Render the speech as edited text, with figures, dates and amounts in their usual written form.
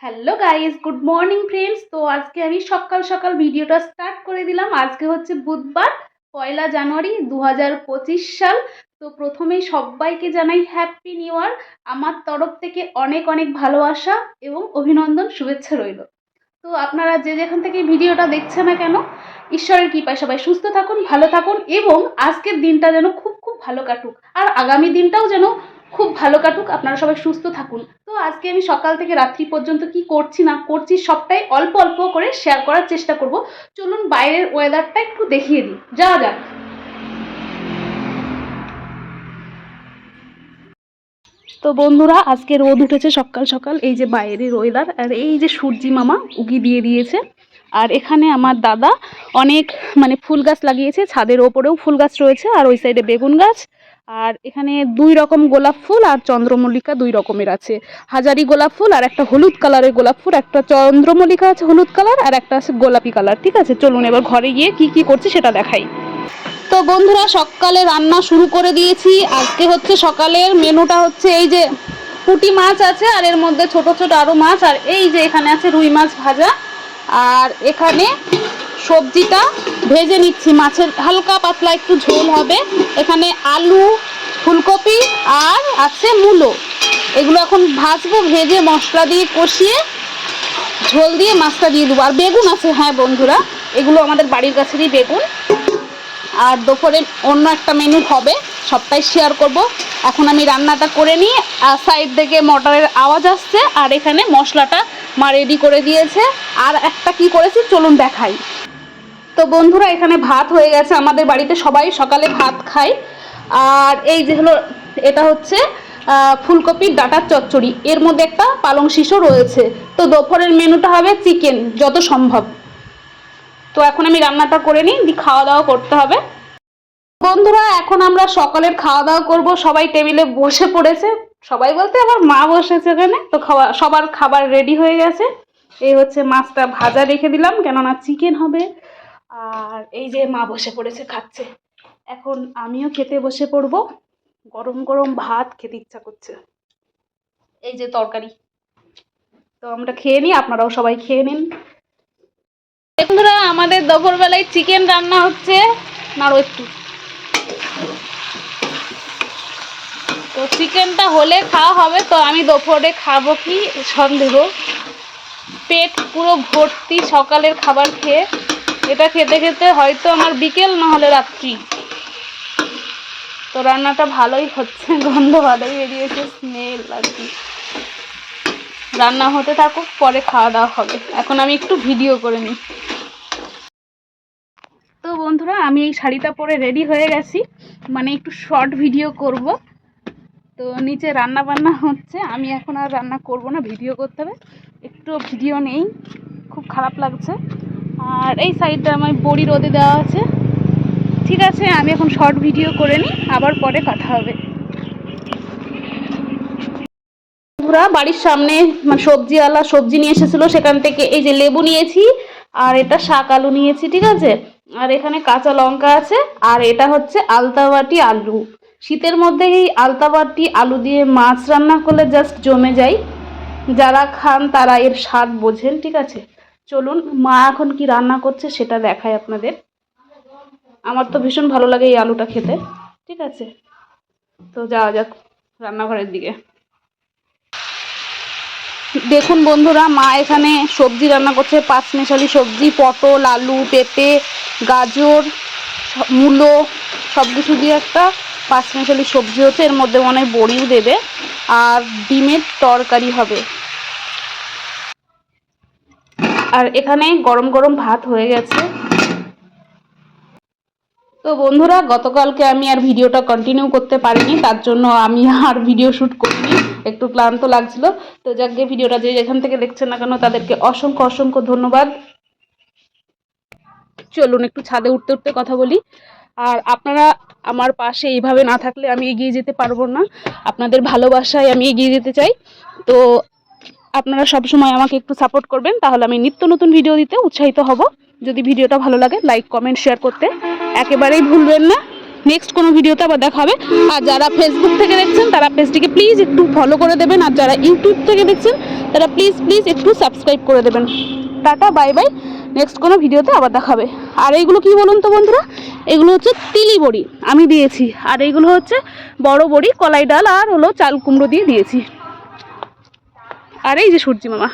Hello guys, good morning friends. তো আজকে আমি সকাল সকাল ভিডিওটা স্টার্ট করে দিলাম। আজকে হচ্ছে বুধবার, 1 জানুয়ারি 2025 সাল। তো প্রথমেই সবাইকে জানাই হ্যাপি নিউ ইয়ার। আমার তরফ থেকে অনেক অনেক ভালোবাসা এবং অভিনন্দন, শুভেচ্ছা রইল। তো আপনারা যে যেখান থেকে ভিডিওটা দেখছেন না কেন, ঈশ্বরের কৃপায় সবাই সুস্থ থাকুন, ভালো থাকুন এবং আজকের দিনটা যেন খুব খুব ভালো কাটুক, আর আগামী দিনটাও যেন খুব ভালো কাটুক। আপনারা সবাই সুস্থ থাকুন। তো আজকে আমি সকাল থেকে রাত্রি পর্যন্ত কি করছি না করছি সবটাই অল্প অল্প করে শেয়ার করার চেষ্টা করব। চলুন বাইরের ওয়েদারটা একটু দেখিয়ে দিই, যাওয়া যাক। তো বন্ধুরা, আজকে রোদ উঠেছে সকাল সকাল, এই যে বাইরের ওয়েদার, আর এই যে সূর্যি মামা উগি দিয়ে দিয়েছে। আর এখানে আমার দাদা অনেক ফুল গাছ লাগিয়েছে, ছাদের ওপরেও ফুল গাছ রয়েছে, আর ওই সাইডে বেগুন গাছ। আর এখানে 2 রকম গোলাপ ফুল আর চন্দ্রমল্লিকা 2 রকমের আছে। হাজারি গোলাপ ফুল আর একটা হলুদ কালারের গোলাপ ফুল, একটা চন্দ্রমল্লিকা আছে হলুদ কালার আর একটা আছে গোলাপি কালার। ঠিক আছে, চলুন এবার ঘরে গিয়ে কি কি করছি সেটা দেখাই। তো বন্ধুরা, সকালে রান্না শুরু করে দিয়েছি। আজকে হচ্ছে সকালের মেনুটা হচ্ছে এই যে পুঁটি মাছ আছে, আর এর মধ্যে ছোট ছোট আরও মাছ, আর এই যে এখানে আছে রুই মাছ ভাজা। আর এখানে সবজিটা ভেজে নিচ্ছি, মাছের হালকা পাতলা একটু ঝোল হবে। এখানে আলু, ফুলকপি আর আছে মূলো, এগুলো এখন ভাজবো, ভেজে মশলা দিয়ে কষিয়ে ঝোল দিয়ে মাছটা দিয়ে দেবো। আর বেগুন আছে, হ্যাঁ বন্ধুরা, এগুলো আমাদের বাড়ির কাছেরই বেগুন। আর দুপুরে অন্য একটা মেনু হবে, সবটাই শেয়ার করব। এখন আমি রান্নাটা করে নিই। আর সাইড থেকে মোটরের আওয়াজ আসছে, আর এখানে মশলাটা মা রেডি করে দিয়েছে। আর একটা কি করেছি চলুন দেখাই। তো বন্ধুরা, এখানে ভাত হয়ে গেছে, আমাদের বাড়িতে সবাই সকালে ভাত খায়। আর এই যে হলো, এটা হচ্ছে ফুলকপির ডাঁটার চচ্চড়ি, এর মধ্যে একটা পালং শিশও রয়েছে। তো দুপুরের মেনুটা হবে চিকেন যত সম্ভব। তো এখন আমি রান্নাটা করে নিই, খাওয়া দাওয়া করতে হবে। বন্ধুরা, এখন আমরা সকালের খাওয়া দাওয়া করব। সবাই টেবিলে বসে পড়েছে, সবাই বলতে আমার মা বসেছে এখানে। তো সবার খাবার রেডি হয়ে গেছে। এই হচ্ছে মাছটা ভাজা রেখে দিলাম, কেননা চিকেন হবে। আর এই যে মা বসে পড়েছে, খাচ্ছে। এখন আমিও খেতে বসে পড়ব। গরম গরম ভাত খেতে ইচ্ছা করছে, এই যে তরকারি। তো আমরা খেয়ে নিই, আপনারাও সবাই খেয়ে নিন। বন্ধুরা, আমাদের দুপুরবেলায় চিকেন রান্না হচ্ছে। নাড়ো একটু। তো চিকেনটা হলে খাওয়া হবে। তো আমি দুপুরে খাবো কি সন্দেহ, পেট পুরো ভর্তি সকালের খাবার খেয়ে। এটা খেতে খেতে হয়তো আমার বিকেল না হলে রাত্রি। তো রান্নাটা ভালোই হচ্ছে, গন্ধ ভালোই বেরিয়েছে, স্মেল আর কি। রান্না হতে থাকুক, পরে খাওয়া দাওয়া হবে। এখন আমি একটু ভিডিও করে নিই। তো বন্ধুরা, আমি এই শাড়িটা পরে রেডি হয়ে গেছি, একটু শর্ট ভিডিও করব। তো নিচে রান্না বান্না হচ্ছে, আমি এখন আর রান্না করব না, ভিডিও করতে হবে। একটু ভিডিও নেই, খুব খারাপ লাগছে। আর এই সাইডটা আমার বড়ি রোদে দেওয়া আছে। ঠিক আছে, আমি এখন শর্ট ভিডিও করে নিই, আবার পরে কথা হবে। পুরা বাড়ির সামনে সবজিওয়ালা সবজি নিয়ে এসেছিলো, সেখান থেকে এই যে লেবু নিয়েছি, আর এটা শাক আলু নিয়েছি। ঠিক আছে, আর এখানে কাঁচা লঙ্কা আছে, আর এটা হচ্ছে আলতাবাটি আলু। শীতের মধ্যে এই আলতাবাটি আলু দিয়ে মাছ রান্না করলে জাস্ট জমে যায়। যারা খান তারা এর স্বাদ বোঝেন। ঠিক আছে, চলুন মা এখন কি রান্না করছে সেটা দেখাই আপনাদের। আমার তো ভীষণ ভালো লাগে এই আলুটা খেতে। ঠিক আছে, তো যাওয়া যাক রান্নাঘরের দিকে। দেখুন বন্ধুরা, মা এখানে সবজি রান্না করছে, পাঁচমেশালি সবজি, পটল, আলু, পেঁপে, গাজর, মূলো, সব কিছু দিয়ে একটা পাঁচমেশালি সবজি হচ্ছে। এর মধ্যে মনে হয় বড়িও দেবে, আর ডিমের তরকারি হবে। আর এখানে গরম গরম ভাত হয়ে গেছে। তো বন্ধুরা, গতকালকে আমি আর ভিডিওটা কন্টিনিউ করতে পারিনি, তার জন্য আমি আর ভিডিও শ্যুট করিনি, একটু ক্লান্ত লাগছিল। তো যাকে ভিডিওটা যে যেখান থেকে দেখছেন না কেন, তাদেরকে অসংখ্য অসংখ্য ধন্যবাদ। চলুন একটু ছাদে উঠতে উঠতে কথা বলি। আর আপনারা আমার পাশে এইভাবে না থাকলে আমি এগিয়ে যেতে পারবো না। আপনাদের ভালোবাসায় আমি এগিয়ে যেতে চাই। তো আপনারা সবসময় আমাকে একটু সাপোর্ট করবেন, তাহলে আমি নিত্য নতুন ভিডিও দিতে উৎসাহিত হব। যদি ভিডিওটা ভালো লাগে, লাইক কমেন্ট শেয়ার করতে একেবারেই ভুলবেন না। নেক্সট কোনো ভিডিওতে আবার দেখা হবে। আর যারা ফেসবুক থেকে দেখছেন তারা পেজটিকে প্লিজ একটু ফলো করে দেবেন, আর যারা ইউটিউব থেকে দেখছেন তারা প্লিজ একটু সাবস্ক্রাইব করে দেবেন। টাটা, বাই বাই, নেক্সট কোনো ভিডিওতে আবার দেখাবে। আর এইগুলো কি বলুন তো বন্ধুরা, এগুলো হচ্ছে তিলি বড়ি আমি দিয়েছি, আর এইগুলো হচ্ছে বড় বড়ি, কলাই ডাল আর হলো চাল কুমড়ো দিয়ে দিয়েছি। আর এই যে সূর্যি মামা।